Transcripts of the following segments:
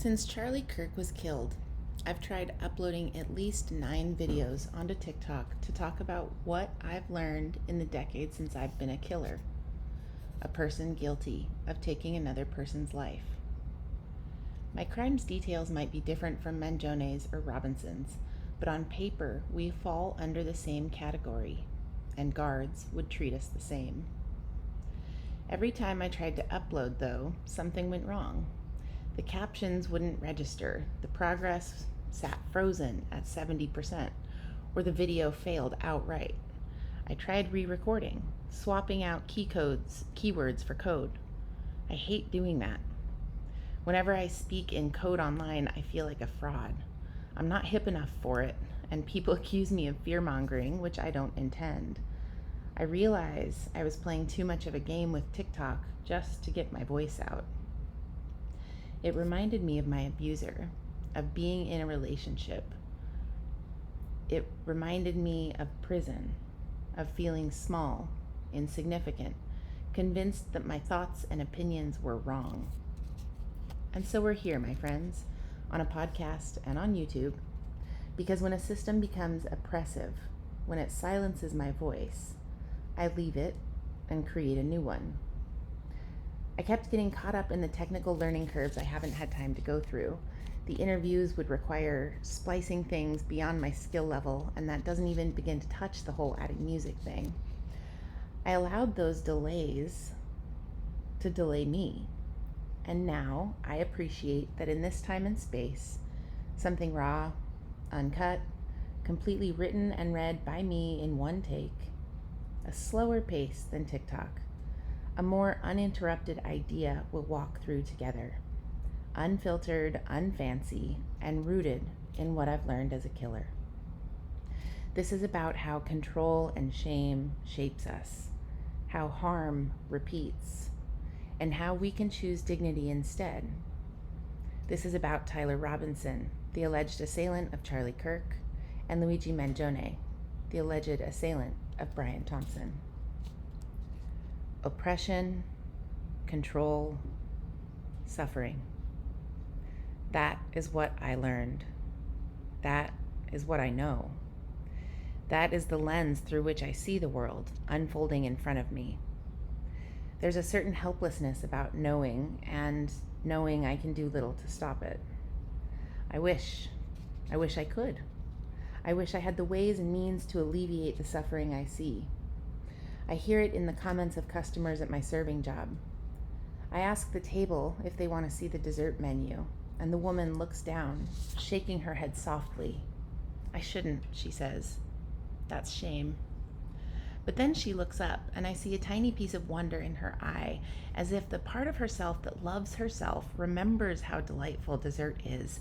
Since Charlie Kirk was killed, I've tried uploading at least 9 videos onto TikTok to talk about what I've learned in the decade since I've been a killer, a person guilty of taking another person's life. My crime's details might be different from Mangione's or Robinson's, but on paper we fall under the same category, and guards would treat us the same. Every time I tried to upload, though, something went wrong. The captions wouldn't register, the progress sat frozen at 70%, or the video failed outright. I tried re-recording, swapping out keywords for code. I hate doing that. Whenever I speak in code online, I feel like a fraud. I'm not hip enough for it, and people accuse me of fear-mongering, which I don't intend. I realize I was playing too much of a game with TikTok just to get my voice out. It reminded me of my abuser, of being in a relationship. It reminded me of prison, of feeling small, insignificant, convinced that my thoughts and opinions were wrong. And so we're here, my friends, on a podcast and on YouTube, because when a system becomes oppressive, when it silences my voice, I leave it and create a new one. I kept getting caught up in the technical learning curves I haven't had time to go through. The interviews would require splicing things beyond my skill level, and that doesn't even begin to touch the whole adding music thing. I allowed those delays to delay me. And now I appreciate that in this time and space, something raw, uncut, completely written and read by me in one take, a slower pace than TikTok, a more uninterrupted idea will walk through together, unfiltered, unfancy, and rooted in what I've learned as a killer. This is about how control and shame shapes us, how harm repeats, and how we can choose dignity instead. This is about Tyler Robinson, the alleged assailant of Charlie Kirk, and Luigi Mangione, the alleged assailant of Brian Thompson. Oppression, control, suffering. That is what I learned. That is what I know. That is the lens through which I see the world unfolding in front of me. There's a certain helplessness about knowing, and knowing I can do little to stop it. I wish I could. I wish I had the ways and means to alleviate the suffering I see. I hear it in the comments of customers at my serving job. I ask the table if they want to see the dessert menu, and the woman looks down, shaking her head softly. I shouldn't, she says. That's shame. But then she looks up, and I see a tiny piece of wonder in her eye, as if the part of herself that loves herself remembers how delightful dessert is,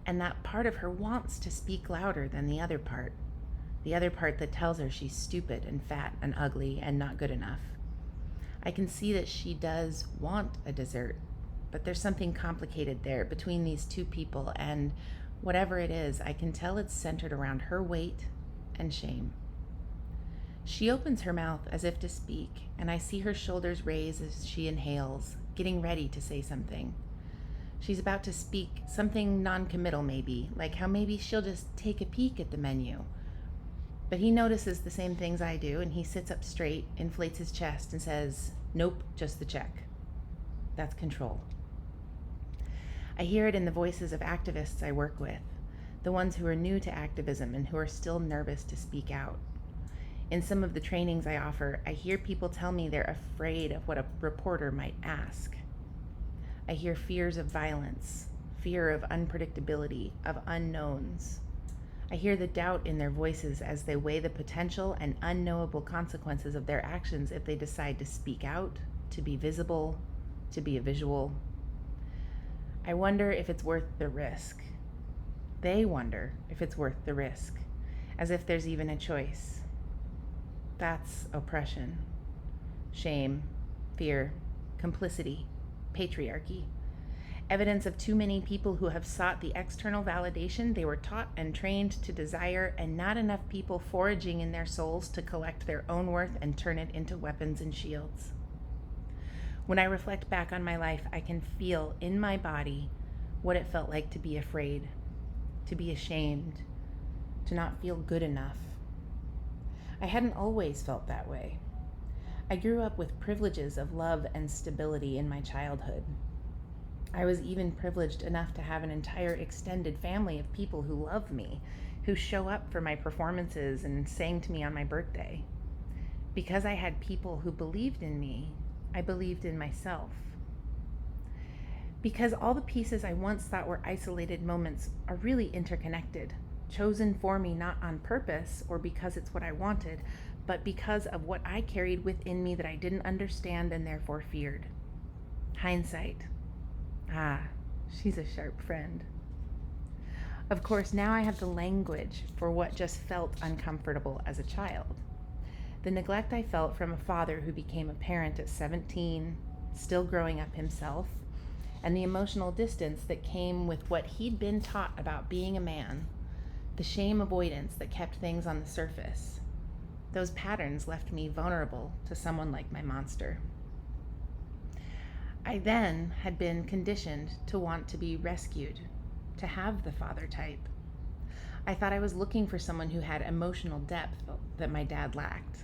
and that part of her wants to speak louder than the other part that tells her she's stupid and fat and ugly and not good enough. I can see that she does want a dessert, but there's something complicated there between these two people, and whatever it is, I can tell it's centered around her weight and shame. She opens her mouth as if to speak, and I see her shoulders raise as she inhales, getting ready to say something. She's about to speak, something non-committal maybe, like how maybe she'll just take a peek at the menu. But he notices the same things I do, and he sits up straight, inflates his chest, and says, "Nope, just the check." That's control. I hear it in the voices of activists I work with, the ones who are new to activism and who are still nervous to speak out. In some of the trainings I offer, I hear people tell me they're afraid of what a reporter might ask. I hear fears of violence, fear of unpredictability, of unknowns. I hear the doubt in their voices as they weigh the potential and unknowable consequences of their actions if they decide to speak out, to be visible, to be a visual. I wonder if it's worth the risk. They wonder if it's worth the risk, as if there's even a choice. That's oppression, shame, fear, complicity, patriarchy. Evidence of too many people who have sought the external validation they were taught and trained to desire, and not enough people foraging in their souls to collect their own worth and turn it into weapons and shields. When I reflect back on my life, I can feel in my body what it felt like to be afraid, to be ashamed, to not feel good enough. I hadn't always felt that way. I grew up with privileges of love and stability in my childhood. I was even privileged enough to have an entire extended family of people who love me, who show up for my performances and sang to me on my birthday. Because I had people who believed in me, I believed in myself. Because all the pieces I once thought were isolated moments are really interconnected, chosen for me not on purpose or because it's what I wanted, but because of what I carried within me that I didn't understand and therefore feared. Hindsight. Ah, she's a sharp friend. Of course, now I have the language for what just felt uncomfortable as a child. The neglect I felt from a father who became a parent at 17, still growing up himself, and the emotional distance that came with what he'd been taught about being a man, the shame avoidance that kept things on the surface. Those patterns left me vulnerable to someone like my monster. I then had been conditioned to want to be rescued, to have the father type. I thought I was looking for someone who had emotional depth that my dad lacked.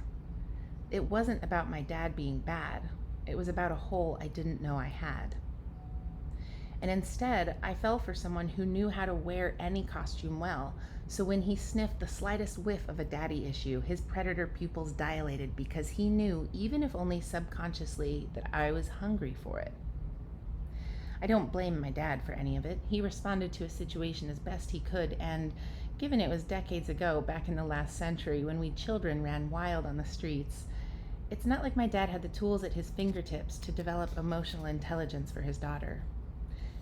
It wasn't about my dad being bad. It was about a hole I didn't know I had. And instead, I fell for someone who knew how to wear any costume well, so when he sniffed the slightest whiff of a daddy issue, his predator pupils dilated because he knew, even if only subconsciously, that I was hungry for it. I don't blame my dad for any of it. He responded to a situation as best he could, and given it was decades ago, back in the last century, when we children ran wild on the streets, it's not like my dad had the tools at his fingertips to develop emotional intelligence for his daughter.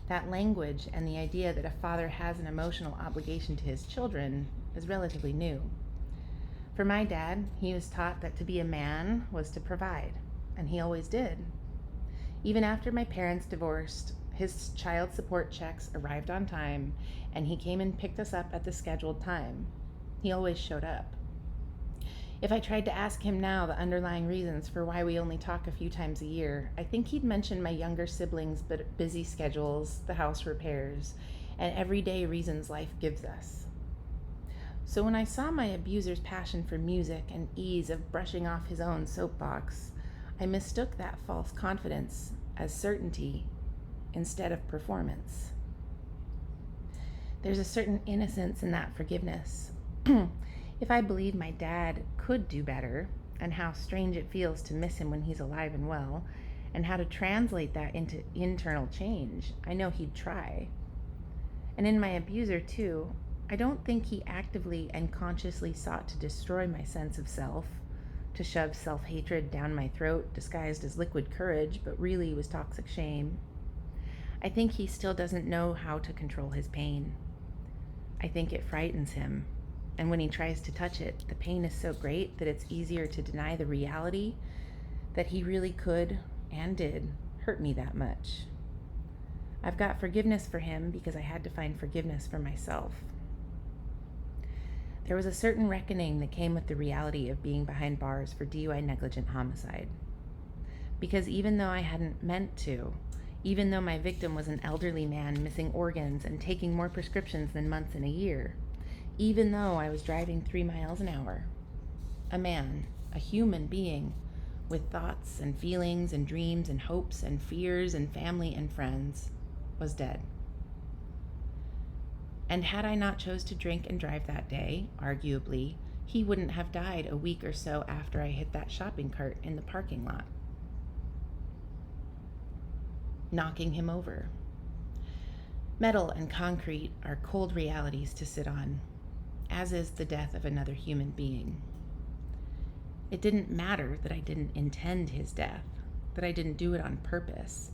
That language and the idea that a father has an emotional obligation to his children is relatively new. For my dad, he was taught that to be a man was to provide, and he always did. Even after my parents divorced, his child support checks arrived on time, and he came and picked us up at the scheduled time. He always showed up. If I tried to ask him now the underlying reasons for why we only talk a few times a year, I think he'd mention my younger siblings' busy schedules, the house repairs, and everyday reasons life gives us. So when I saw my abuser's passion for music and ease of brushing off his own soapbox, I mistook that false confidence as certainty instead of performance. There's a certain innocence in that forgiveness. If I believe my dad could do better, and how strange it feels to miss him when he's alive and well, and how to translate that into internal change, I know he'd try. And in my abuser too, I don't think he actively and consciously sought to destroy my sense of self, to shove self-hatred down my throat disguised as liquid courage, but really was toxic shame. I think he still doesn't know how to control his pain. I think it frightens him. And when he tries to touch it, the pain is so great that it's easier to deny the reality that he really could and did hurt me that much. I've got forgiveness for him because I had to find forgiveness for myself. There was a certain reckoning that came with the reality of being behind bars for DUI negligent homicide. Because even though I hadn't meant to, even though my victim was an elderly man missing organs and taking more prescriptions than months in a year, even though I was driving 3 miles an hour, a man, a human being, with thoughts and feelings and dreams and hopes and fears and family and friends, was dead. And had I not chose to drink and drive that day, arguably, he wouldn't have died a week or so after I hit that shopping cart in the parking lot, knocking him over. Metal and concrete are cold realities to sit on, as is the death of another human being. It didn't matter that I didn't intend his death, that I didn't do it on purpose,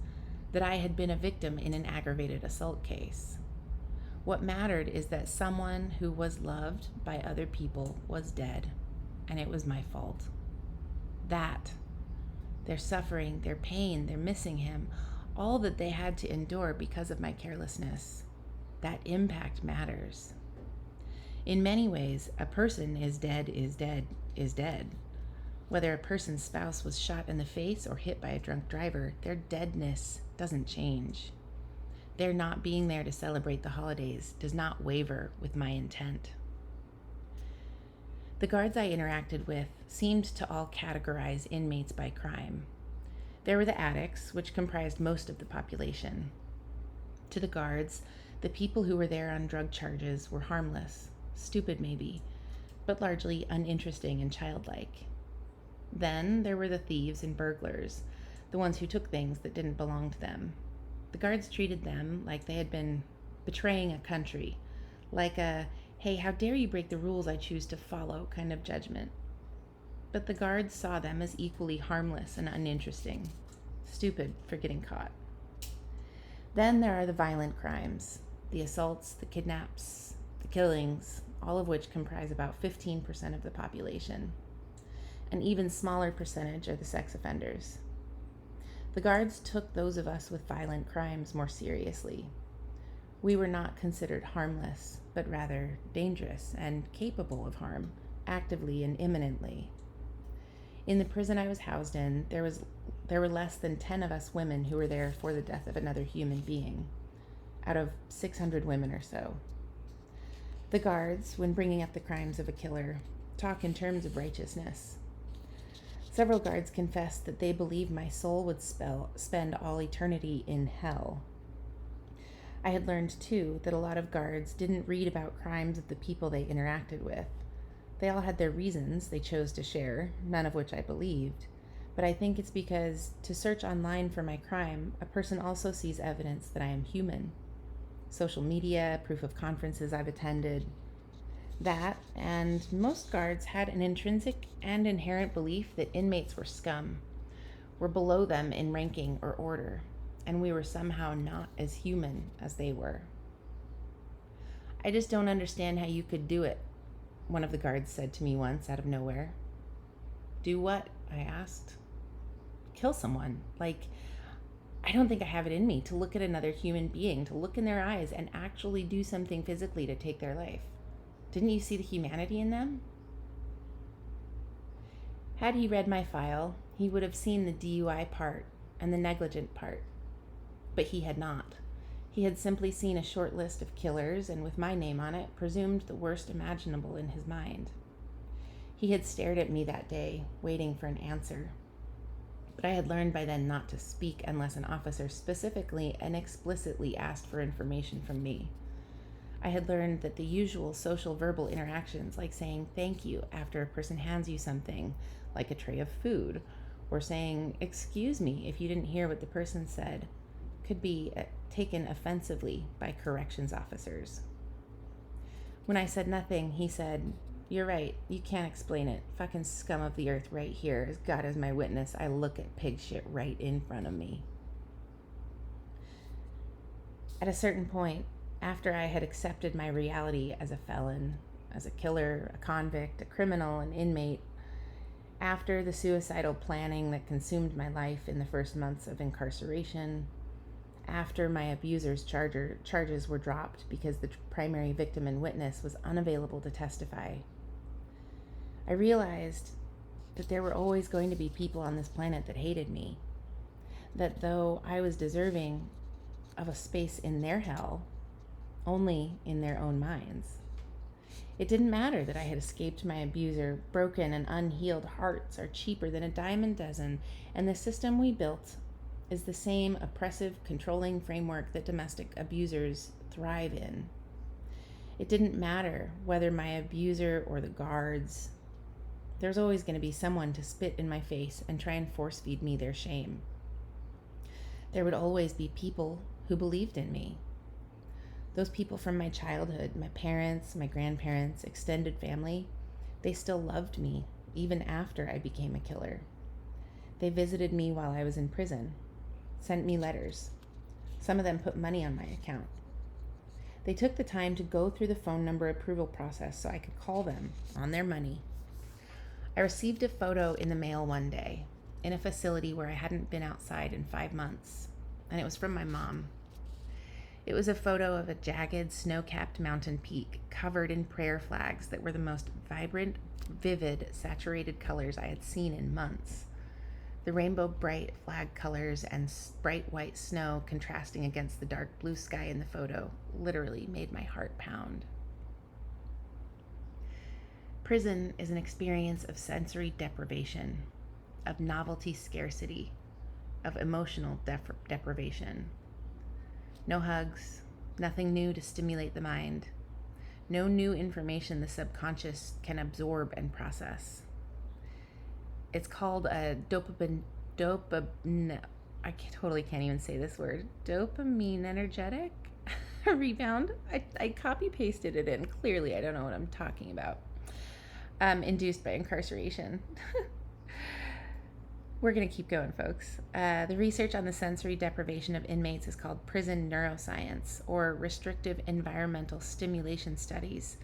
that I had been a victim in an aggravated assault case. What mattered is that someone who was loved by other people was dead, and it was my fault. That, their suffering, their pain, their missing him, all that they had to endure because of my carelessness, that impact matters. In many ways, a person is dead is dead is dead. Whether a person's spouse was shot in the face or hit by a drunk driver, their deadness doesn't change. Their not being there to celebrate the holidays does not waver with my intent. The guards I interacted with seemed to all categorize inmates by crime. There were the addicts, which comprised most of the population. To the guards, the people who were there on drug charges were harmless, stupid maybe, but largely uninteresting and childlike. Then there were the thieves and burglars, the ones who took things that didn't belong to them. The guards treated them like they had been betraying a country, like a, hey, how dare you break the rules I choose to follow kind of judgment. But the guards saw them as equally harmless and uninteresting, stupid for getting caught. Then there are the violent crimes, the assaults, the kidnaps, the killings, all of which comprise about 15% of the population. An even smaller percentage are the sex offenders. The guards took those of us with violent crimes more seriously. We were not considered harmless, but rather dangerous and capable of harm, actively and imminently. In the prison I was housed in, there were less than 10 of us women who were there for the death of another human being, out of 600 women or so. The guards, when bringing up the crimes of a killer, talk in terms of righteousness. Several guards confessed that they believed my soul would spend all eternity in hell. I had learned, too, that a lot of guards didn't read about crimes of the people they interacted with. They all had their reasons they chose to share, none of which I believed. But I think it's because to search online for my crime, a person also sees evidence that I am human. Social media, proof of conferences I've attended. That, and most guards had an intrinsic and inherent belief that inmates were scum, were below them in ranking or order, and we were somehow not as human as they were. I just don't understand how you could do it, one of the guards said to me once out of nowhere. Do what? I asked. Kill someone. Like, I don't think I have it in me to look at another human being, to look in their eyes and actually do something physically to take their life. Didn't you see the humanity in them? Had he read my file, he would have seen the DUI part and the negligent part. But he had not. He had simply seen a short list of killers and, with my name on it, presumed the worst imaginable in his mind. He had stared at me that day, waiting for an answer. But I had learned by then not to speak unless an officer specifically and explicitly asked for information from me. I had learned that the usual social verbal interactions, like saying thank you after a person hands you something, like a tray of food, or saying excuse me if you didn't hear what the person said, could be taken offensively by corrections officers. When I said nothing, he said, "You're right, you can't explain it. Fucking scum of the earth right here. As God is my witness, I look at pig shit right in front of me." At a certain point, after I had accepted my reality as a felon, as a killer, a convict, a criminal, an inmate, after the suicidal planning that consumed my life in the first months of incarceration, after my abuser's charges were dropped because the primary victim and witness was unavailable to testify, I realized that there were always going to be people on this planet that hated me, that though I was deserving of a space in their hell, only in their own minds. It didn't matter that I had escaped my abuser. Broken and unhealed hearts are cheaper than a dime a dozen, and the system we built is the same oppressive, controlling framework that domestic abusers thrive in. It didn't matter whether my abuser or the guards. There's always going to be someone to spit in my face and try and force feed me their shame. There would always be people who believed in me. Those people from my childhood, my parents, my grandparents, extended family, they still loved me even after I became a killer. They visited me while I was in prison, sent me letters. Some of them put money on my account. They took the time to go through the phone number approval process so I could call them on their money. I received a photo in the mail one day in a facility where I hadn't been outside in 5 months, and it was from my mom. It was a photo of a jagged, snow-capped mountain peak covered in prayer flags that were the most vibrant, vivid, saturated colors I had seen in months. The rainbow bright flag colors and bright white snow contrasting against the dark blue sky in the photo literally made my heart pound. Prison is an experience of sensory deprivation, of novelty scarcity, of emotional deprivation. No hugs, nothing new to stimulate the mind, no new information the subconscious can absorb and process. It's called a totally can't even say this word. Dopamine energetic rebound. I copy pasted it in. Clearly, I don't know what I'm talking about. Induced by incarceration. We're going to keep going, folks. The research on the sensory deprivation of inmates is called prison neuroscience, or restrictive environmental stimulation studies,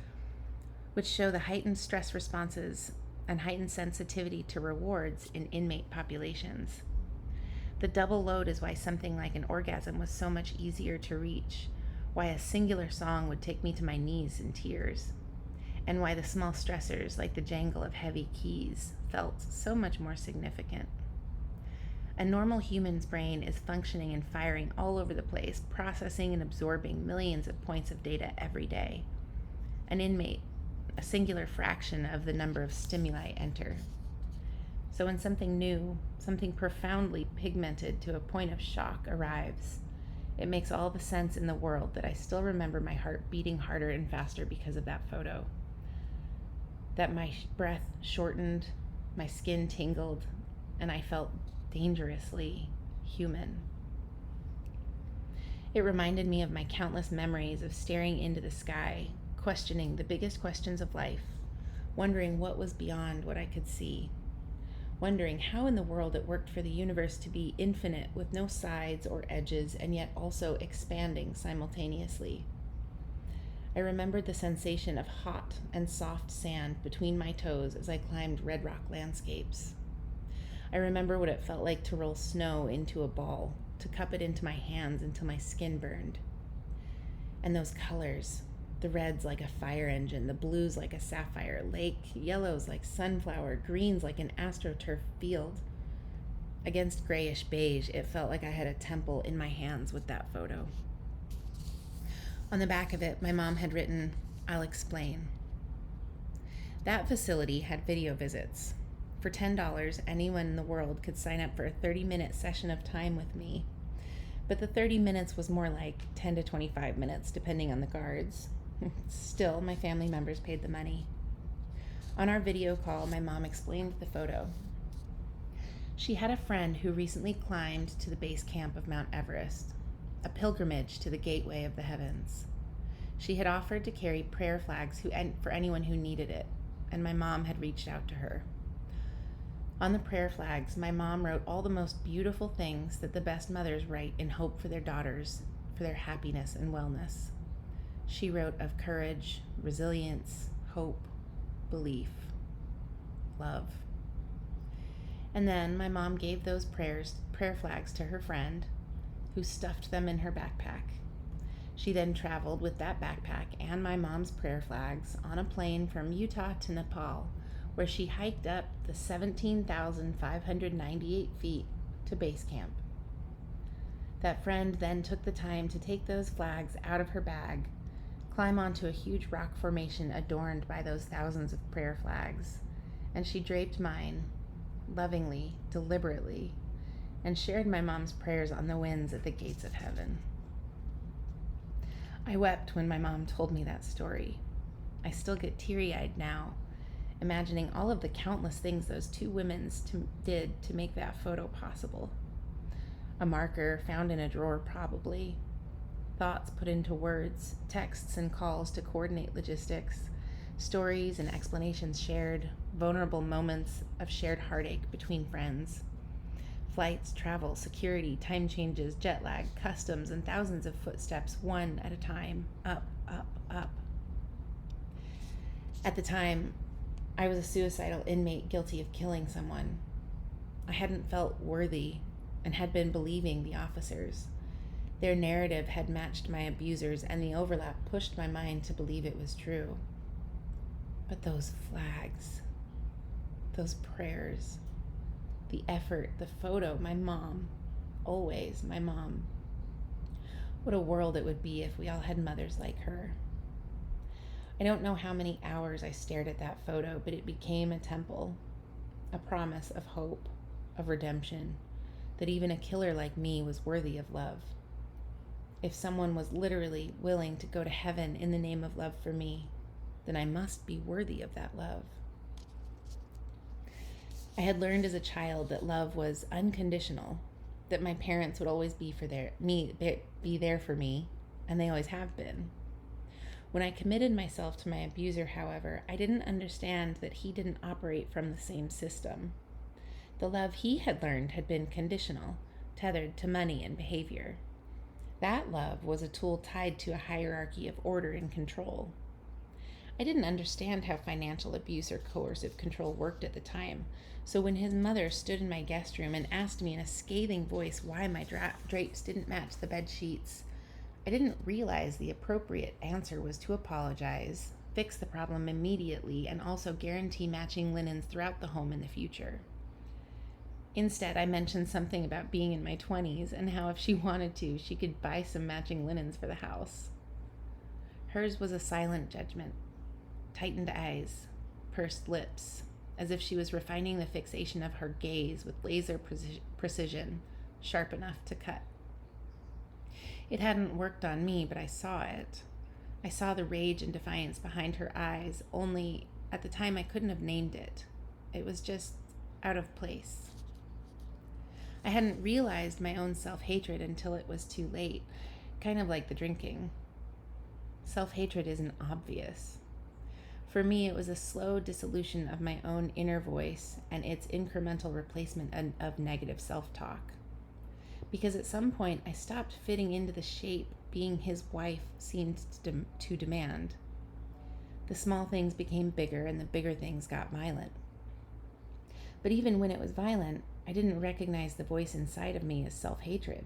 which show the heightened stress responses and heightened sensitivity to rewards in inmate populations. The double load is why something like an orgasm was so much easier to reach, why a singular song would take me to my knees in tears, and why the small stressors like the jangle of heavy keys felt so much more significant. A normal human's brain is functioning and firing all over the place, processing and absorbing millions of points of data every day. An inmate, a singular fraction of the number of stimuli enter. So when something new, something profoundly pigmented to a point of shock arrives, it makes all the sense in the world that I still remember my heart beating harder and faster because of that photo. That my breath shortened, my skin tingled, and I felt dangerously human. It reminded me of my countless memories of staring into the sky, questioning the biggest questions of life, wondering what was beyond what I could see, wondering how in the world it worked for the universe to be infinite with no sides or edges and yet also expanding simultaneously. I remembered the sensation of hot and soft sand between my toes as I climbed red rock landscapes. I remember what it felt like to roll snow into a ball, to cup it into my hands until my skin burned. And those colors, the reds like a fire engine, the blues like a sapphire lake, yellows like sunflower, greens like an astroturf field. Against grayish beige, it felt like I had a temple in my hands with that photo. On the back of it, my mom had written, "I'll explain." That facility had video visits. For $10, anyone in the world could sign up for a 30-minute session of time with me. But the 30 minutes was more like 10 to 25 minutes, depending on the guards. Still, my family members paid the money. On our video call, my mom explained the photo. She had a friend who recently climbed to the base camp of Mount Everest, a pilgrimage to the gateway of the heavens. She had offered to carry prayer flags for anyone who needed it, and my mom had reached out to her. On the prayer flags, my mom wrote all the most beautiful things that the best mothers write in hope for their daughters, for their happiness and wellness. She wrote of courage, resilience, hope, belief, love. And then my mom gave those prayer flags to her friend, who stuffed them in her backpack. She then traveled with that backpack and my mom's prayer flags on a plane from Utah to Nepal, where she hiked up the 17,598 feet to base camp. That friend then took the time to take those flags out of her bag, climb onto a huge rock formation adorned by those thousands of prayer flags, and she draped mine, lovingly, deliberately, and shared my mom's prayers on the winds at the gates of heaven. I wept when my mom told me that story. I still get teary-eyed now, imagining all of the countless things those two women did to make that photo possible. A marker found in a drawer, probably. Thoughts put into words, texts and calls to coordinate logistics, stories and explanations shared, vulnerable moments of shared heartache between friends. Flights, travel, security, time changes, jet lag, customs, and thousands of footsteps, one at a time, up, up, up. At the time, I was a suicidal inmate guilty of killing someone. I hadn't felt worthy and had been believing the officers. Their narrative had matched my abusers, and the overlap pushed my mind to believe it was true. But those flags, those prayers, the effort, the photo, my mom. Always my mom. What a world it would be if we all had mothers like her. I don't know how many hours I stared at that photo, but it became a temple, a promise of hope, of redemption, that even a killer like me was worthy of love. If someone was literally willing to go to heaven in the name of love for me, then I must be worthy of that love. I had learned as a child that love was unconditional, that my parents would always be there for me, and they always have been. When I committed myself to my abuser, however, I didn't understand that he didn't operate from the same system. The love he had learned had been conditional, tethered to money and behavior. That love was a tool tied to a hierarchy of order and control. I didn't understand how financial abuse or coercive control worked at the time, so when his mother stood in my guest room and asked me in a scathing voice why my drapes didn't match the bed sheets, I didn't realize the appropriate answer was to apologize, fix the problem immediately, and also guarantee matching linens throughout the home in the future. Instead, I mentioned something about being in my 20s and how if she wanted to, she could buy some matching linens for the house. Hers was a silent judgment, tightened eyes, pursed lips, as if she was refining the fixation of her gaze with laser precision, sharp enough to cut. It hadn't worked on me, but I saw it. I saw the rage and defiance behind her eyes, only at the time I couldn't have named it. It was just out of place. I hadn't realized my own self-hatred until it was too late, kind of like the drinking. Self-hatred isn't obvious. For me, it was a slow dissolution of my own inner voice and its incremental replacement of negative self-talk. Because at some point, I stopped fitting into the shape being his wife seemed to demand. The small things became bigger and the bigger things got violent. But even when it was violent, I didn't recognize the voice inside of me as self-hatred.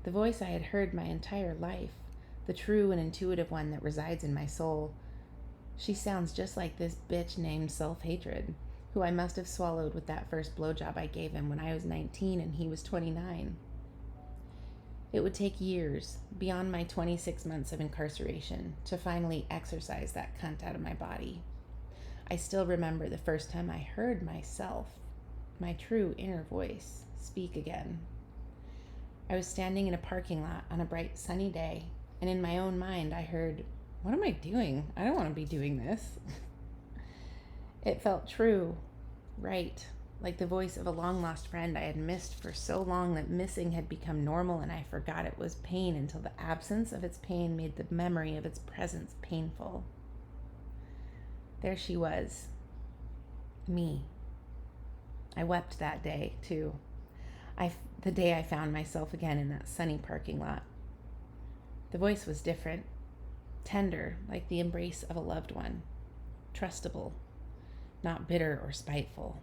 The voice I had heard my entire life, the true and intuitive one that resides in my soul. She sounds just like this bitch named self-hatred, who I must have swallowed with that first blowjob I gave him when I was 19 and he was 29. It would take years, beyond my 26 months of incarceration, to finally exorcise that cunt out of my body. I still remember the first time I heard myself, my true inner voice, speak again. I was standing in a parking lot on a bright sunny day, and in my own mind I heard, "What am I doing? I don't want to be doing this." It felt true, right, like the voice of a long-lost friend I had missed for so long that missing had become normal and I forgot it was pain until the absence of its pain made the memory of its presence painful. There she was, me. I wept that day, too. The day I found myself again in that sunny parking lot. The voice was different, tender, like the embrace of a loved one, trustable, not bitter or spiteful.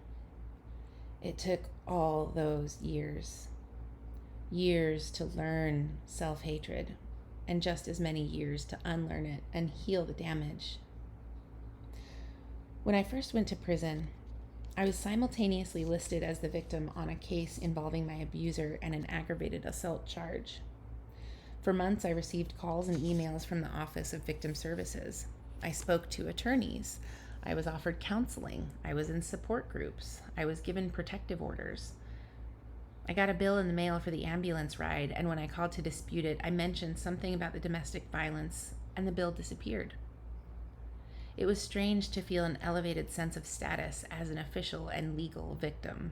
It took all those years to learn self-hatred, and just as many years to unlearn it and heal the damage. When I first went to prison, I was simultaneously listed as the victim on a case involving my abuser and an aggravated assault charge. For months, I received calls and emails from the Office of Victim Services. I spoke to attorneys. I was offered counseling. I was in support groups. I was given protective orders. I got a bill in the mail for the ambulance ride, and when I called to dispute it, I mentioned something about the domestic violence, and the bill disappeared. It was strange to feel an elevated sense of status as an official and legal victim.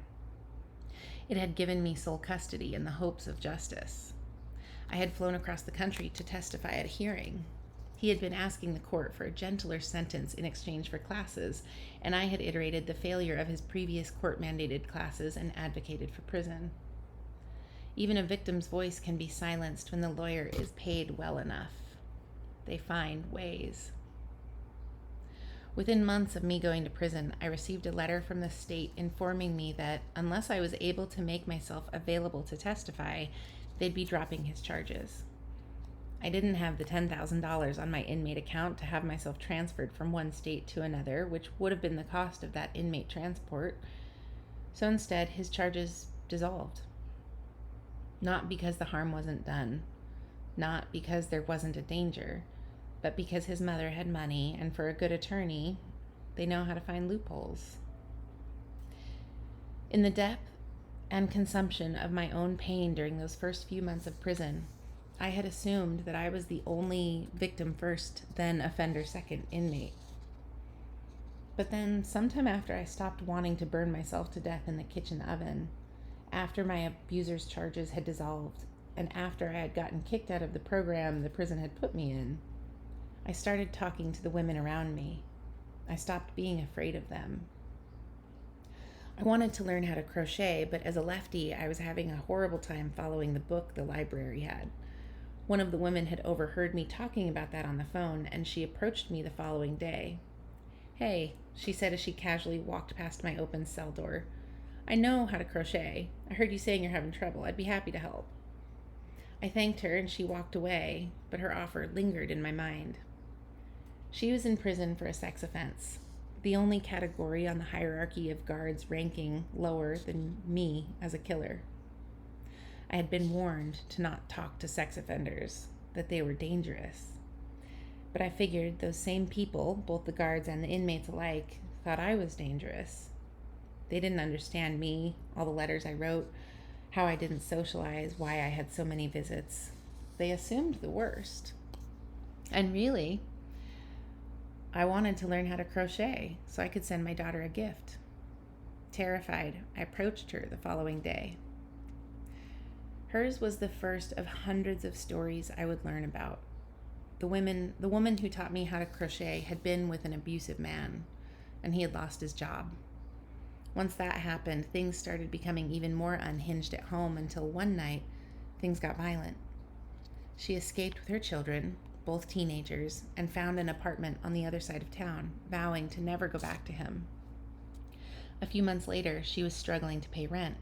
It had given me sole custody and the hopes of justice. I had flown across the country to testify at a hearing. He had been asking the court for a gentler sentence in exchange for classes, and I had iterated the failure of his previous court-mandated classes and advocated for prison. Even a victim's voice can be silenced when the lawyer is paid well enough. They find ways. Within months of me going to prison, I received a letter from the state informing me that unless I was able to make myself available to testify, they'd be dropping his charges. I didn't have the $10,000 on my inmate account to have myself transferred from one state to another, which would have been the cost of that inmate transport. So instead, his charges dissolved. Not because the harm wasn't done, not because there wasn't a danger, but because his mother had money, and for a good attorney, they know how to find loopholes. In the depth and consumption of my own pain during those first few months of prison, I had assumed that I was the only victim first, then offender second inmate. But then, sometime after I stopped wanting to burn myself to death in the kitchen oven, after my abuser's charges had dissolved, and after I had gotten kicked out of the program the prison had put me in, I started talking to the women around me. I stopped being afraid of them. I wanted to learn how to crochet, but as a lefty, I was having a horrible time following the book the library had. One of the women had overheard me talking about that on the phone, and she approached me the following day. "Hey," she said as she casually walked past my open cell door. "I know how to crochet. I heard you saying you're having trouble. I'd be happy to help." I thanked her and she walked away, but her offer lingered in my mind. She was in prison for a sex offense, the only category on the hierarchy of guards ranking lower than me as a killer. I had been warned to not talk to sex offenders, that they were dangerous. But I figured those same people, both the guards and the inmates alike, thought I was dangerous. They didn't understand me, all the letters I wrote, how I didn't socialize, why I had so many visits. They assumed the worst. And really, I wanted to learn how to crochet so I could send my daughter a gift. Terrified, I approached her the following day. Hers was the first of hundreds of stories I would learn about. The woman who taught me how to crochet had been with an abusive man, and he had lost his job. Once that happened, things started becoming even more unhinged at home until one night, things got violent. She escaped with her children, both teenagers, and found an apartment on the other side of town, vowing to never go back to him. A few months later, she was struggling to pay rent.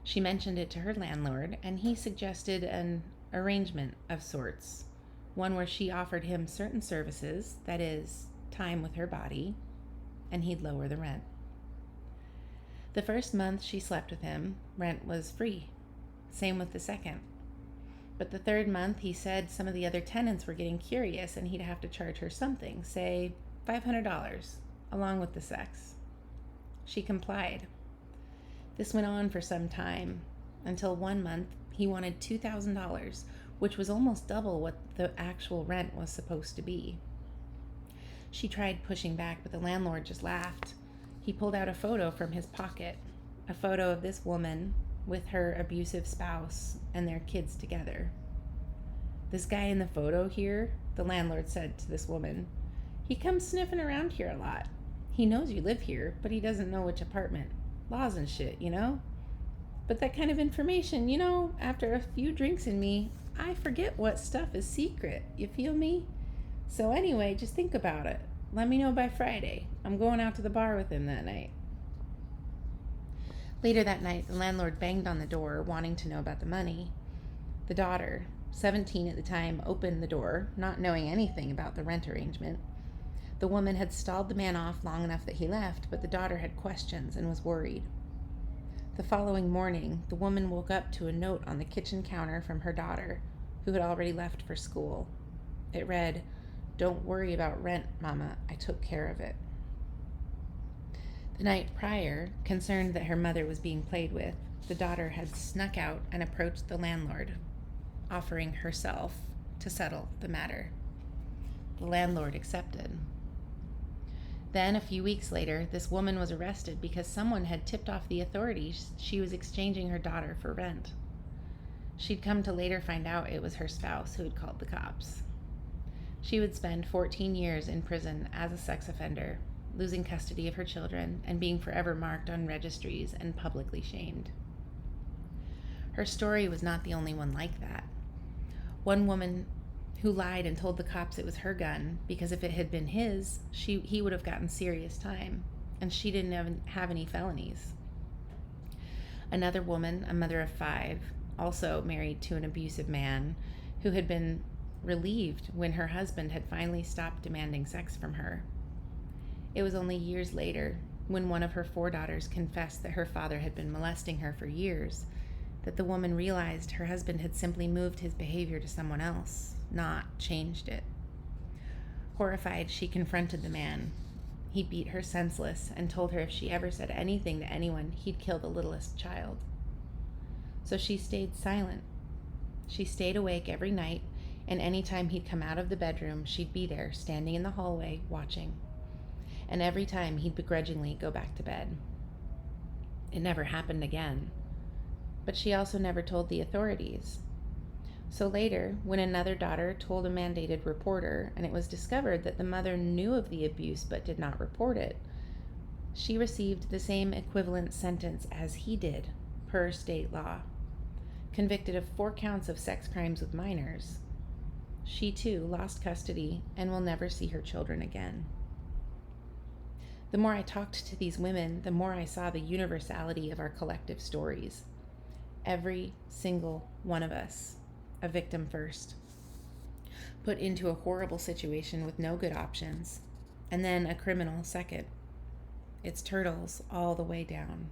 She mentioned it to her landlord, and he suggested an arrangement of sorts, one where she offered him certain services, that is, time with her body, and he'd lower the rent. The first month she slept with him, rent was free. Same with the second. But the third month, he said some of the other tenants were getting curious and he'd have to charge her something, say $500, along with the sex. She complied. This went on for some time, until one month he wanted $2,000, which was almost double what the actual rent was supposed to be. She tried pushing back, but the landlord just laughed. He pulled out a photo from his pocket, a photo of this woman with her abusive spouse and their kids together. "This guy in the photo here," the landlord said to this woman, "he comes sniffing around here a lot. He knows you live here, but he doesn't know which apartment. Laws and shit, you know? But that kind of information, after a few drinks in me, I forget what stuff is secret, you feel me? So anyway, just think about it. Let me know by Friday. I'm going out to the bar with him that night." Later that night, the landlord banged on the door, wanting to know about the money. The daughter, 17 at the time, opened the door, not knowing anything about the rent arrangement. The woman had stalled the man off long enough that he left, but the daughter had questions and was worried. The following morning, the woman woke up to a note on the kitchen counter from her daughter, who had already left for school. It read, "Don't worry about rent, Mama. I took care of it." The night prior, concerned that her mother was being played with, the daughter had snuck out and approached the landlord, offering herself to settle the matter. The landlord accepted. Then, a few weeks later, this woman was arrested because someone had tipped off the authorities she was exchanging her daughter for rent. She'd come to later find out it was her spouse who had called the cops. She would spend 14 years in prison as a sex offender, losing custody of her children and being forever marked on registries and publicly shamed. Her story was not the only one like that. One woman who lied and told the cops it was her gun because if it had been his, he would have gotten serious time, and she didn't have any felonies. Another woman, a mother of 5, also married to an abusive man, who had been relieved when her husband had finally stopped demanding sex from her. It was only years later, when one of her 4 daughters confessed that her father had been molesting her for years, that the woman realized her husband had simply moved his behavior to someone else, not changed it. Horrified, she confronted the man. He beat her senseless and told her if she ever said anything to anyone, he'd kill the littlest child. So she stayed silent. She stayed awake every night, and any time he'd come out of the bedroom, she'd be there, standing in the hallway, watching. And every time he'd begrudgingly go back to bed. It never happened again. But she also never told the authorities. So later, when another daughter told a mandated reporter, and it was discovered that the mother knew of the abuse but did not report it, she received the same equivalent sentence as he did, per state law. Convicted of 4 counts of sex crimes with minors, she too lost custody and will never see her children again. The more I talked to these women, the more I saw the universality of our collective stories. Every single one of us, a victim first, put into a horrible situation with no good options, and then a criminal second. It's turtles all the way down.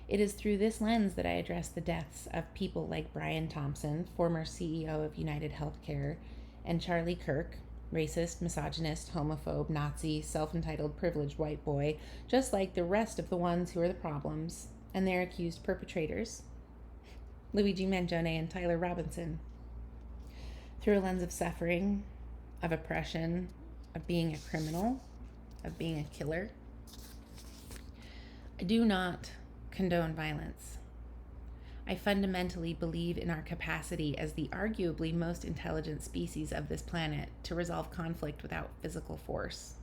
It is through this lens that I address the deaths of people like Brian Thompson, former CEO of United Healthcare, and Charlie Kirk, racist, misogynist, homophobe, Nazi, self-entitled, privileged white boy, just like the rest of the ones who are the problems, and their accused perpetrators, Luigi Mangione and Tyler Robinson. Through a lens of suffering, of oppression, of being a criminal, of being a killer. I do not condone violence. I fundamentally believe in our capacity as the arguably most intelligent species of this planet to resolve conflict without physical force.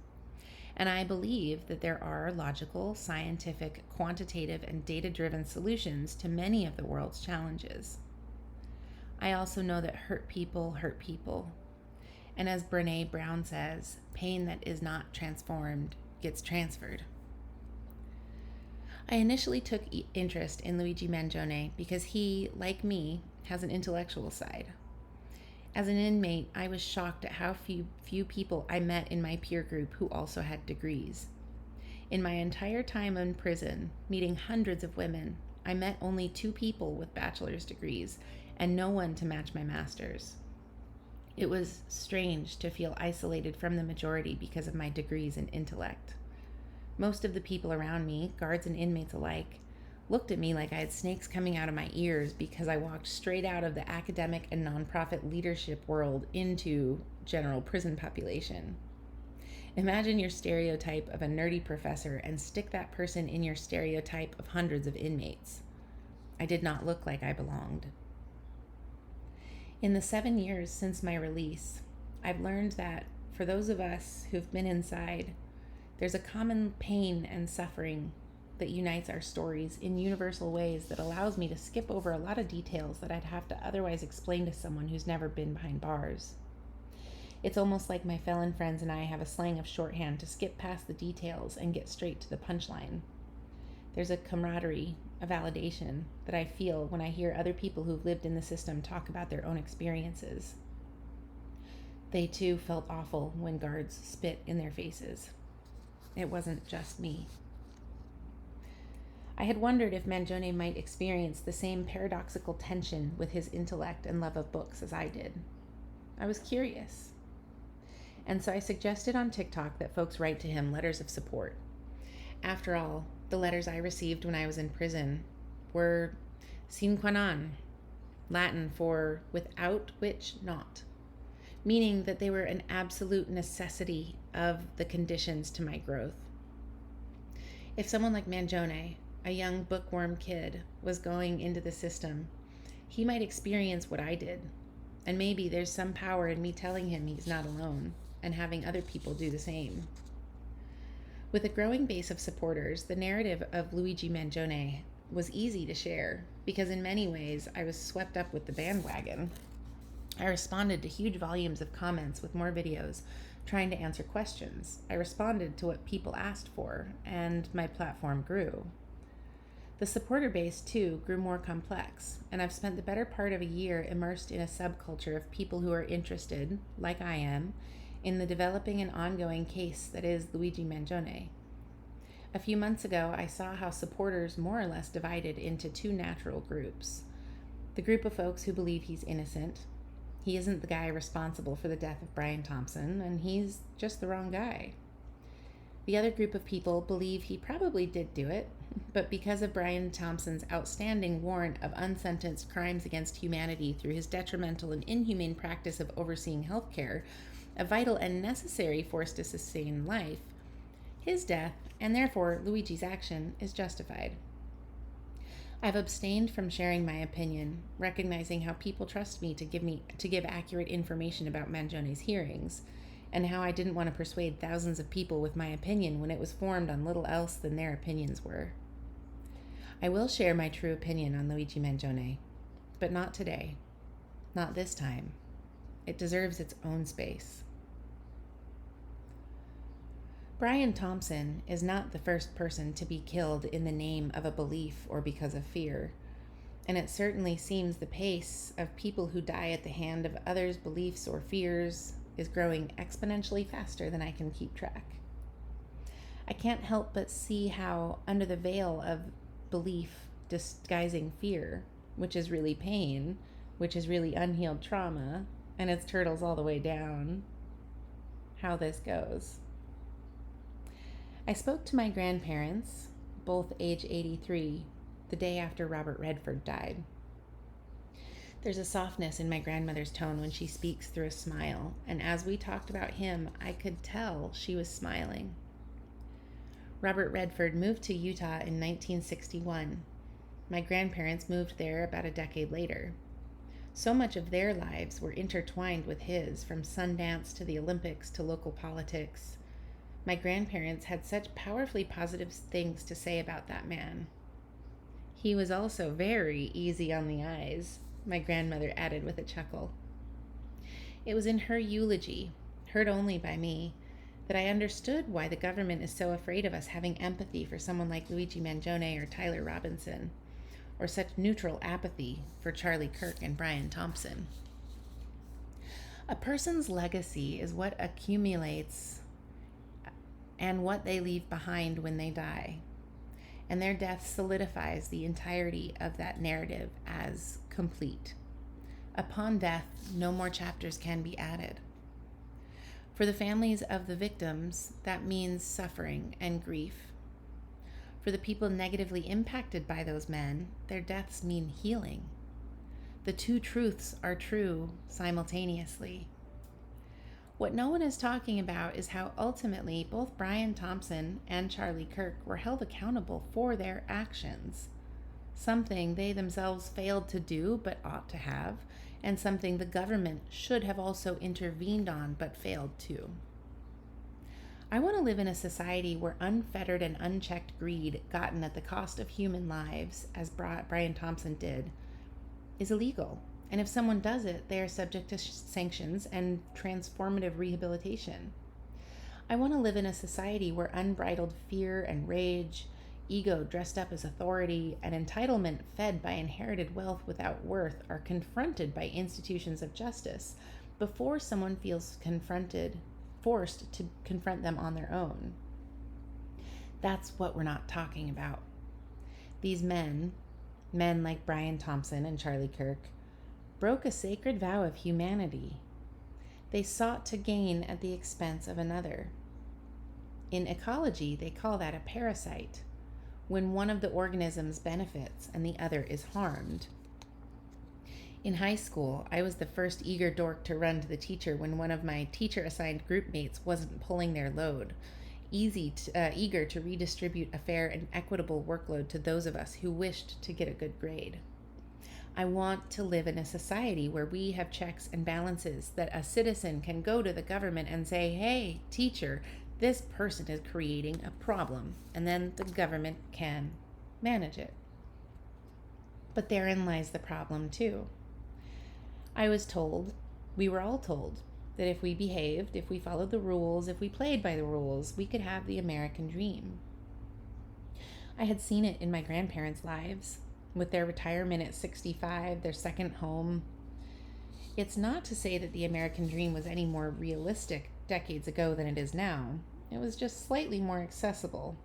And I believe that there are logical, scientific, quantitative, and data-driven solutions to many of the world's challenges. I also know that hurt people hurt people. And as Brené Brown says, pain that is not transformed gets transferred. I initially took interest in Luigi Mangione because he, like me, has an intellectual side. As an inmate, I was shocked at how few people I met in my peer group who also had degrees. In my entire time in prison, meeting hundreds of women, I met only 2 people with bachelor's degrees and no one to match my master's. It was strange to feel isolated from the majority because of my degrees and intellect. Most of the people around me, guards and inmates alike, looked at me like I had snakes coming out of my ears because I walked straight out of the academic and nonprofit leadership world into general prison population. Imagine your stereotype of a nerdy professor and stick that person in your stereotype of hundreds of inmates. I did not look like I belonged. In the 7 years since my release, I've learned that for those of us who've been inside, there's a common pain and suffering that unites our stories in universal ways that allows me to skip over a lot of details that I'd have to otherwise explain to someone who's never been behind bars. It's almost like my felon friends and I have a slang of shorthand to skip past the details and get straight to the punchline. There's a camaraderie, a validation that I feel when I hear other people who've lived in the system talk about their own experiences. They too felt awful when guards spit in their faces. It wasn't just me. I had wondered if Mangione might experience the same paradoxical tension with his intellect and love of books as I did. I was curious. And so I suggested on TikTok that folks write to him letters of support. After all, the letters I received when I was in prison were sine qua non, Latin for without which not, meaning that they were an absolute necessity of the conditions to my growth. If someone like Mangione, a young bookworm kid, was going into the system, he might experience what I did. And maybe there's some power in me telling him he's not alone and having other people do the same. With a growing base of supporters, the narrative of Luigi Mangione was easy to share because in many ways I was swept up with the bandwagon. I responded to huge volumes of comments with more videos trying to answer questions. I responded to what people asked for, and my platform grew. The supporter base, too, grew more complex, and I've spent the better part of a year immersed in a subculture of people who are interested, like I am, in the developing and ongoing case that is Luigi Mangione. A few months ago, I saw how supporters more or less divided into two natural groups. The group of folks who believe he's innocent. He isn't the guy responsible for the death of Brian Thompson, and he's just the wrong guy. The other group of people believe he probably did do it, but because of Brian Thompson's outstanding warrant of unsentenced crimes against humanity through his detrimental and inhumane practice of overseeing healthcare, a vital and necessary force to sustain life, his death, and therefore Luigi's action, is justified. I've abstained from sharing my opinion, recognizing how people trust me to give accurate information about Mangione's hearings, and how I didn't want to persuade thousands of people with my opinion when it was formed on little else than their opinions were. I will share my true opinion on Luigi Mangione, but not today. Not this time. It deserves its own space. Brian Thompson is not the first person to be killed in the name of a belief or because of fear, and it certainly seems the pace of people who die at the hand of others' beliefs or fears is growing exponentially faster than I can keep track. I can't help but see how, under the veil of belief disguising fear, which is really pain, which is really unhealed trauma, and it's turtles all the way down, how this goes. I spoke to my grandparents, both age 83, the day after Robert Redford died. There's a softness in my grandmother's tone when she speaks through a smile, and as we talked about him, I could tell she was smiling. Robert Redford moved to Utah in 1961. My grandparents moved there about a decade later. So much of their lives were intertwined with his, from Sundance to the Olympics to local politics. My grandparents had such powerfully positive things to say about that man. He was also very easy on the eyes, my grandmother added with a chuckle. It was in her eulogy, heard only by me, that I understood why the government is so afraid of us having empathy for someone like Luigi Mangione or Tyler Robinson, or such neutral apathy for Charlie Kirk and Brian Thompson. A person's legacy is what accumulates and what they leave behind when they die, and their death solidifies the entirety of that narrative as complete. Upon death, no more chapters can be added. For the families of the victims, that means suffering and grief. For the people negatively impacted by those men, their deaths mean healing. The two truths are true simultaneously. What no one is talking about is how ultimately both Brian Thompson and Charlie Kirk were held accountable for their actions, something they themselves failed to do but ought to have, and something the government should have also intervened on but failed to. I want to live in a society where unfettered and unchecked greed gotten at the cost of human lives, as Brian Thompson did, is illegal. And if someone does it, they are subject to sanctions and transformative rehabilitation. I want to live in a society where unbridled fear and rage, ego dressed up as authority, and entitlement fed by inherited wealth without worth are confronted by institutions of justice before someone feels forced to confront them on their own. That's what we're not talking about. These men like Brian Thompson and Charlie Kirk, broke a sacred vow of humanity. They sought to gain at the expense of another. In ecology, they call that a parasite, when one of the organisms benefits and the other is harmed. In high school, I was the first eager dork to run to the teacher when one of my teacher-assigned group mates wasn't pulling their load, eager to redistribute a fair and equitable workload to those of us who wished to get a good grade. I want to live in a society where we have checks and balances, that a citizen can go to the government and say, hey, teacher, this person is creating a problem, and then the government can manage it. But therein lies the problem too. We were all told, that if we behaved, if we followed the rules, if we played by the rules, we could have the American dream. I had seen it in my grandparents' lives, with their retirement at 65, their second home. It's not to say that the American dream was any more realistic decades ago than it is now. It was just slightly more accessible.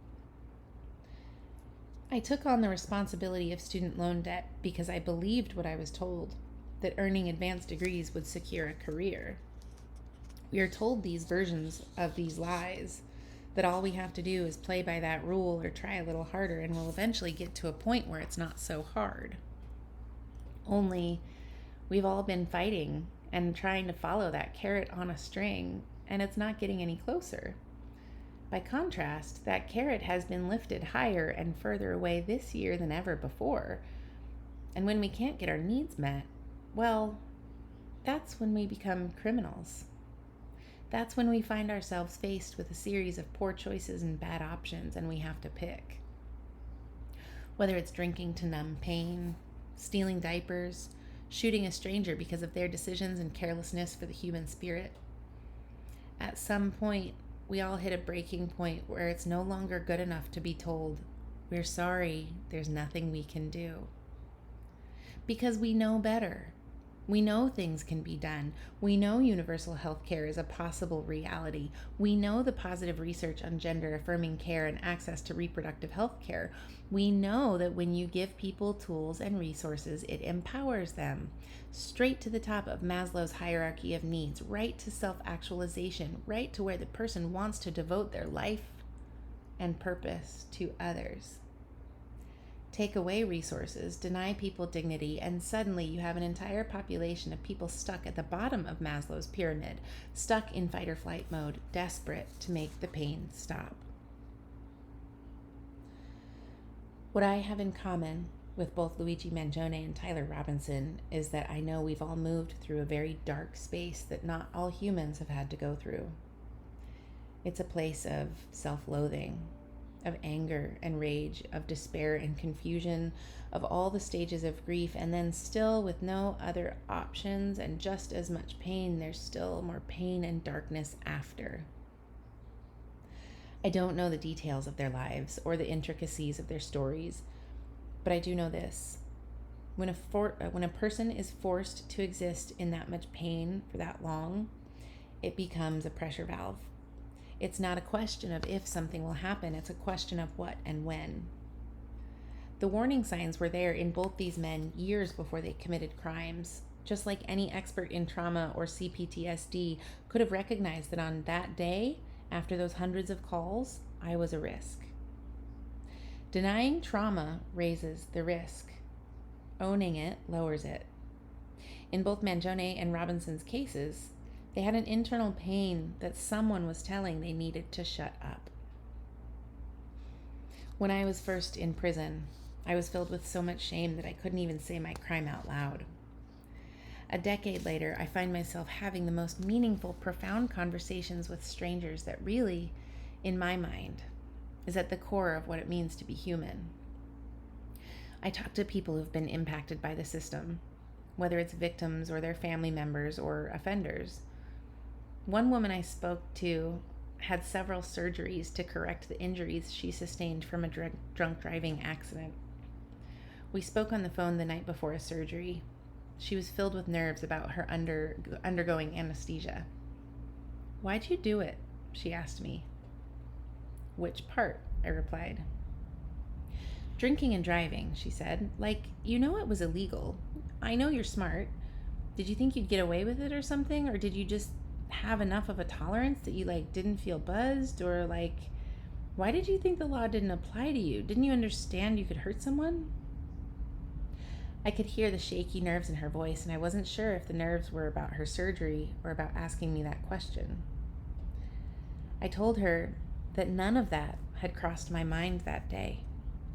I took on the responsibility of student loan debt because I believed what I was told, that earning advanced degrees would secure a career. We are told these versions of these lies, that all we have to do is play by that rule or try a little harder and we'll eventually get to a point where it's not so hard. Only we've all been fighting and trying to follow that carrot on a string, and it's not getting any closer. By contrast, that carrot has been lifted higher and further away this year than ever before. And when we can't get our needs met, well, that's when we become criminals. That's when we find ourselves faced with a series of poor choices and bad options, and we have to pick. Whether it's drinking to numb pain, stealing diapers, shooting a stranger because of their decisions and carelessness for the human spirit. At some point, we all hit a breaking point where it's no longer good enough to be told, "We're sorry, there's nothing we can do." Because we know better. We know things can be done. We know universal health care is a possible reality. We know the positive research on gender-affirming care and access to reproductive health care. We know that when you give people tools and resources, it empowers them. Straight to the top of Maslow's hierarchy of needs, right to self-actualization, right to where the person wants to devote their life and purpose to others. Take away resources, deny people dignity, and suddenly you have an entire population of people stuck at the bottom of Maslow's pyramid, stuck in fight or flight mode, desperate to make the pain stop. What I have in common with both Luigi Mangione and Tyler Robinson is that I know we've all moved through a very dark space that not all humans have had to go through. It's a place of self-loathing, of anger and rage, of despair and confusion, of all the stages of grief, and then still with no other options and just as much pain, there's still more pain and darkness after. I don't know the details of their lives or the intricacies of their stories, but I do know this. When a person is forced to exist in that much pain for that long, it becomes a pressure valve. It's not a question of if something will happen, it's a question of what and when. The warning signs were there in both these men years before they committed crimes, just like any expert in trauma or CPTSD could have recognized that on that day, after those hundreds of calls, I was a risk. Denying trauma raises the risk. Owning it lowers it. In both Mangione and Robinson's cases, they had an internal pain that someone was telling they needed to shut up. When I was first in prison, I was filled with so much shame that I couldn't even say my crime out loud. A decade later, I find myself having the most meaningful, profound conversations with strangers that really, in my mind, is at the core of what it means to be human. I talk to people who've been impacted by the system, whether it's victims or their family members or offenders. One woman I spoke to had several surgeries to correct the injuries she sustained from a drunk driving accident. We spoke on the phone the night before a surgery. She was filled with nerves about her undergoing anesthesia. "Why'd you do it?" she asked me. "Which part?" I replied. "Drinking and driving," she said. "Like, you know it was illegal. I know you're smart. Did you think you'd get away with it or something? Or did you just have enough of a tolerance that you didn't feel buzzed? Or why did you think the law didn't apply to you? Didn't you understand you could hurt someone?" I could hear the shaky nerves in her voice, and I wasn't sure if the nerves were about her surgery or about asking me that question. I told her that none of that had crossed my mind that day.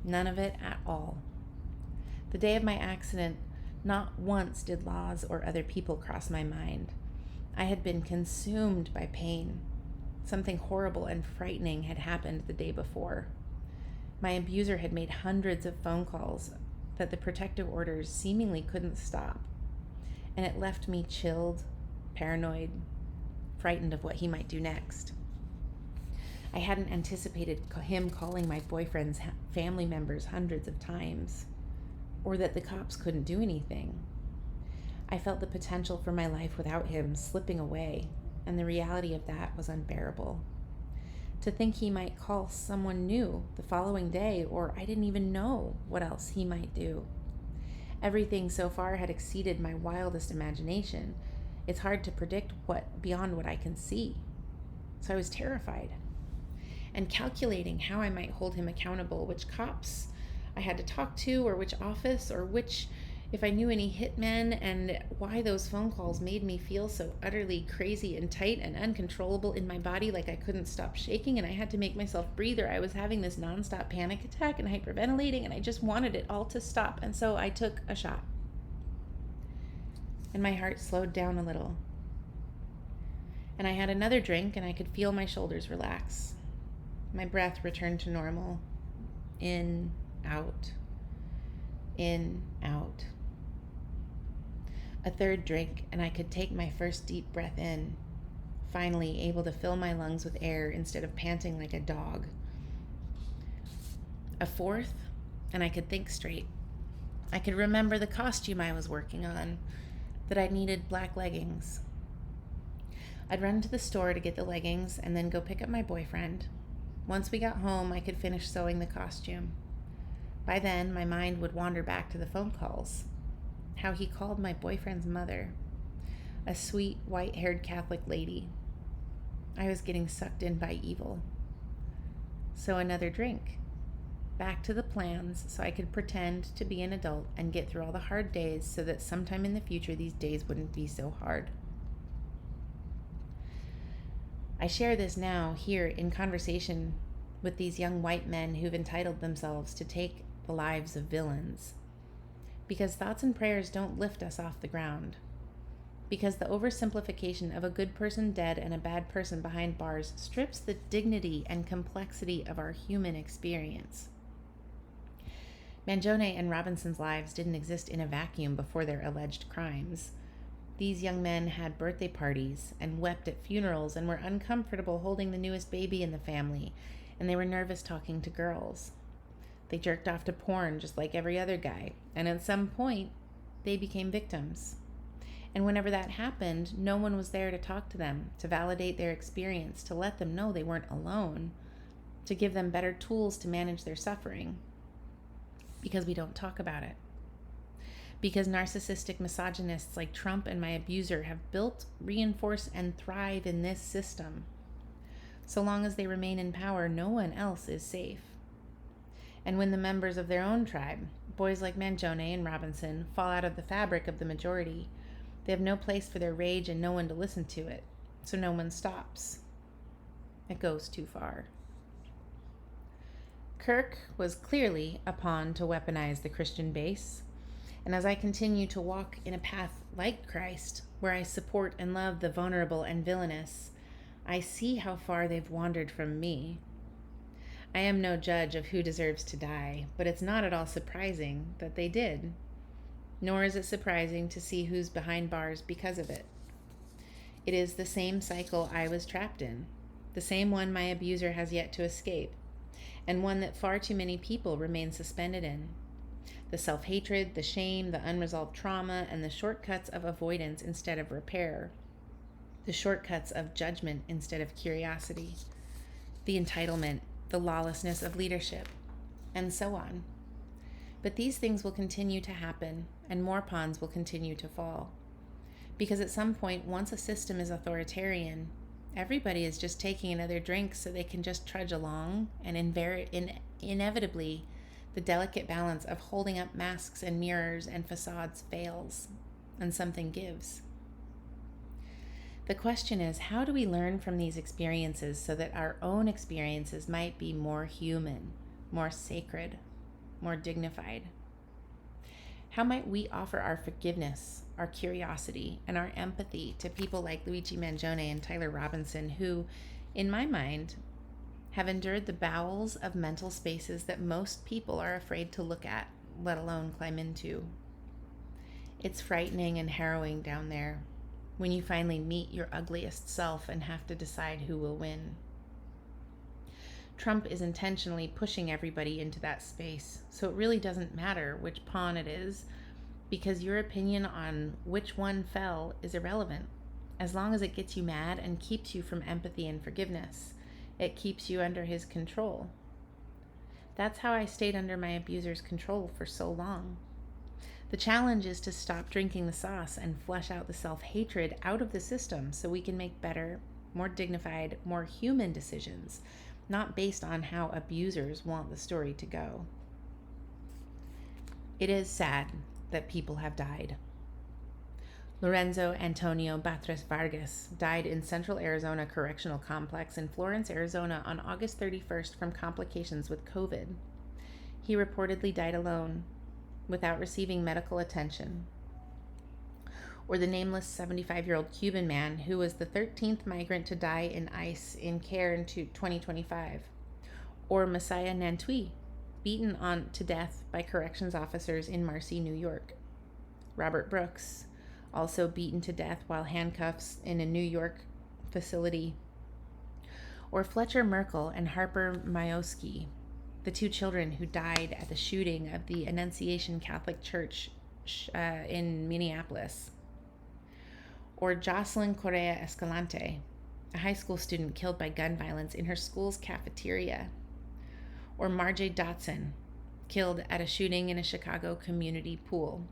None of it at all. The day of my accident, not once did laws or other people cross my mind. I had been consumed by pain. Something horrible and frightening had happened the day before. My abuser had made hundreds of phone calls that the protective orders seemingly couldn't stop, and it left me chilled, paranoid, frightened of what he might do next. I hadn't anticipated him calling my boyfriend's family members hundreds of times, or that the cops couldn't do anything. I felt the potential for my life without him slipping away, and the reality of that was unbearable. To think he might call someone new the following day, or I didn't even know what else he might do. Everything so far had exceeded my wildest imagination. It's hard to predict beyond what I can see. So I was terrified and calculating how I might hold him accountable, which cops I had to talk to, or which office, or if I knew any hitmen, and why those phone calls made me feel so utterly crazy and tight and uncontrollable in my body, like I couldn't stop shaking and I had to make myself breathe, or I was having this nonstop panic attack and hyperventilating, and I just wanted it all to stop. And so I took a shot. And my heart slowed down a little. And I had another drink, and I could feel my shoulders relax. My breath returned to normal. In, out. In, out. A third drink, and I could take my first deep breath in, finally able to fill my lungs with air instead of panting like a dog. A fourth, and I could think straight. I could remember the costume I was working on, that I needed black leggings. I'd run to the store to get the leggings and then go pick up my boyfriend. Once we got home, I could finish sewing the costume. By then, my mind would wander back to the phone calls. How he called my boyfriend's mother, a sweet, white-haired Catholic lady. I was getting sucked in by evil. So another drink. Back to the plans so I could pretend to be an adult and get through all the hard days so that sometime in the future these days wouldn't be so hard. I share this now here in conversation with these young white men who've entitled themselves to take the lives of villains. Because thoughts and prayers don't lift us off the ground. Because the oversimplification of a good person dead and a bad person behind bars strips the dignity and complexity of our human experience. Mangione and Robinson's lives didn't exist in a vacuum before their alleged crimes. These young men had birthday parties and wept at funerals and were uncomfortable holding the newest baby in the family, and they were nervous talking to girls. They jerked off to porn just like every other guy, and at some point, they became victims. And whenever that happened, no one was there to talk to them, to validate their experience, to let them know they weren't alone, to give them better tools to manage their suffering. Because we don't talk about it. Because narcissistic misogynists like Trump and my abuser have built, reinforced, and thrive in this system. So long as they remain in power, no one else is safe. And when the members of their own tribe, boys like Mangione and Robinson, fall out of the fabric of the majority, they have no place for their rage and no one to listen to it, so no one stops. It goes too far. Kirk was clearly a pawn to weaponize the Christian base, and as I continue to walk in a path like Christ, where I support and love the vulnerable and villainous, I see how far they've wandered from me. I am no judge of who deserves to die, but it's not at all surprising that they did. Nor is it surprising to see who's behind bars because of it. It is the same cycle I was trapped in, the same one my abuser has yet to escape, and one that far too many people remain suspended in. The self-hatred, the shame, the unresolved trauma, and the shortcuts of avoidance instead of repair. The shortcuts of judgment instead of curiosity. The entitlement, the lawlessness of leadership, and so on. But these things will continue to happen, and more pawns will continue to fall. Because at some point, once a system is authoritarian, everybody is just taking another drink so they can just trudge along, and inevitably, the delicate balance of holding up masks and mirrors and facades fails, and something gives. The question is, how do we learn from these experiences so that our own experiences might be more human, more sacred, more dignified? How might we offer our forgiveness, our curiosity, and our empathy to people like Luigi Mangione and Tyler Robinson, who, in my mind, have endured the bowels of mental spaces that most people are afraid to look at, let alone climb into? It's frightening and harrowing down there when you finally meet your ugliest self and have to decide who will win. Trump is intentionally pushing everybody into that space, so it really doesn't matter which pawn it is, because your opinion on which one fell is irrelevant, as long as it gets you mad and keeps you from empathy and forgiveness. It keeps you under his control. That's how I stayed under my abuser's control for so long. The challenge is to stop drinking the sauce and flush out the self-hatred out of the system so we can make better, more dignified, more human decisions, not based on how abusers want the story to go. It is sad that people have died. Lorenzo Antonio Batres Vargas died in Central Arizona Correctional Complex in Florence, Arizona on August 31st from complications with COVID. He reportedly died alone, without receiving medical attention. Or the nameless 75-year-old Cuban man who was the 13th migrant to die in ICE in care in 2025. Or Messiah Nantui, beaten to death by corrections officers in Marcy, New York. Robert Brooks, also beaten to death while handcuffed in a New York facility. Or Fletcher Merkel and Harper Majewski, the two children who died at the shooting of the Annunciation Catholic Church in Minneapolis. Or Jocelyn Correa Escalante, a high school student killed by gun violence in her school's cafeteria. Or Marjay Dotson, killed at a shooting in a Chicago community pool.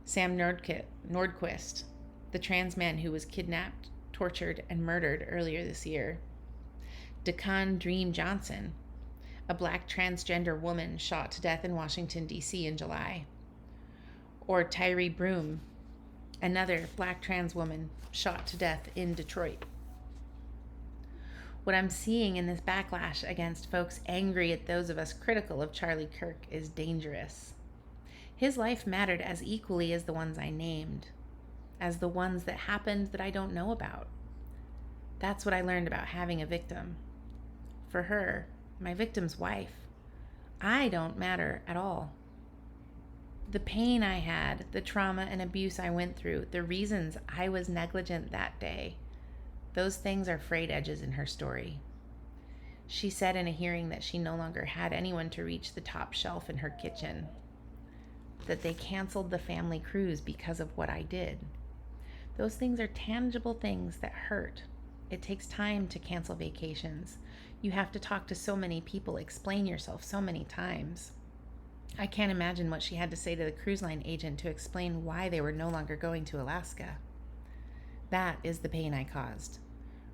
Sam Nordquist, the trans man who was kidnapped, tortured, and murdered earlier this year. Dakan Dream Johnson, a black transgender woman shot to death in Washington, D.C. in July. Or Tyree Broome, another black trans woman shot to death in Detroit. What I'm seeing in this backlash against folks angry at those of us critical of Charlie Kirk is dangerous. His life mattered as equally as the ones I named, as the ones that happened that I don't know about. That's what I learned about having a victim. For her, my victim's wife, I don't matter at all. The pain I had, the trauma and abuse I went through, the reasons I was negligent that day, those things are frayed edges in her story. She said in a hearing that she no longer had anyone to reach the top shelf in her kitchen, that they canceled the family cruise because of what I did. Those things are tangible things that hurt. It takes time to cancel vacations. You have to talk to so many people, explain yourself so many times. I can't imagine what she had to say to the cruise line agent to explain why they were no longer going to Alaska. That is the pain I caused.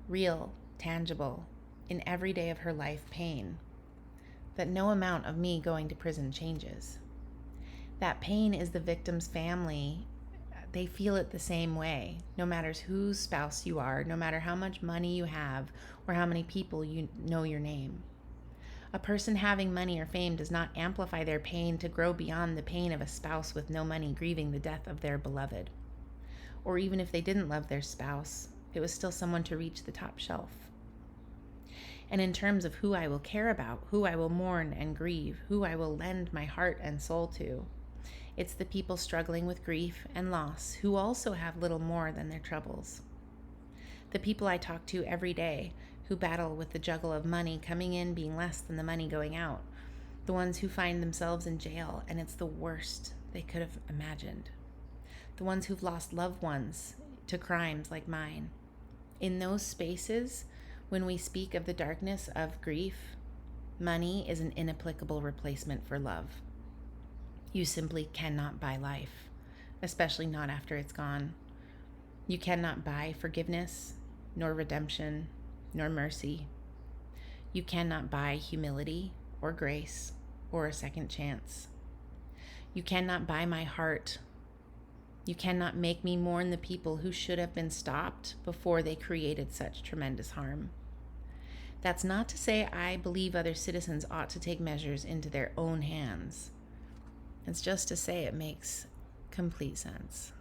Real, tangible, in every day of her life pain. That no amount of me going to prison changes. That pain is the victim's family. They feel it the same way, no matter whose spouse you are, no matter how much money you have, or how many people you know your name. A person having money or fame does not amplify their pain to grow beyond the pain of a spouse with no money grieving the death of their beloved. Or even if they didn't love their spouse, it was still someone to reach the top shelf. And in terms of who I will care about, who I will mourn and grieve, who I will lend my heart and soul to, it's the people struggling with grief and loss who also have little more than their troubles. The people I talk to every day who battle with the juggle of money coming in being less than the money going out. The ones who find themselves in jail and it's the worst they could have imagined. The ones who've lost loved ones to crimes like mine. In those spaces, when we speak of the darkness of grief, money is an inapplicable replacement for love. You simply cannot buy life, especially not after it's gone. You cannot buy forgiveness, nor redemption, nor mercy. You cannot buy humility or grace or a second chance. You cannot buy my heart. You cannot make me mourn the people who should have been stopped before they created such tremendous harm. That's not to say I believe other citizens ought to take measures into their own hands. It's just to say it makes complete sense.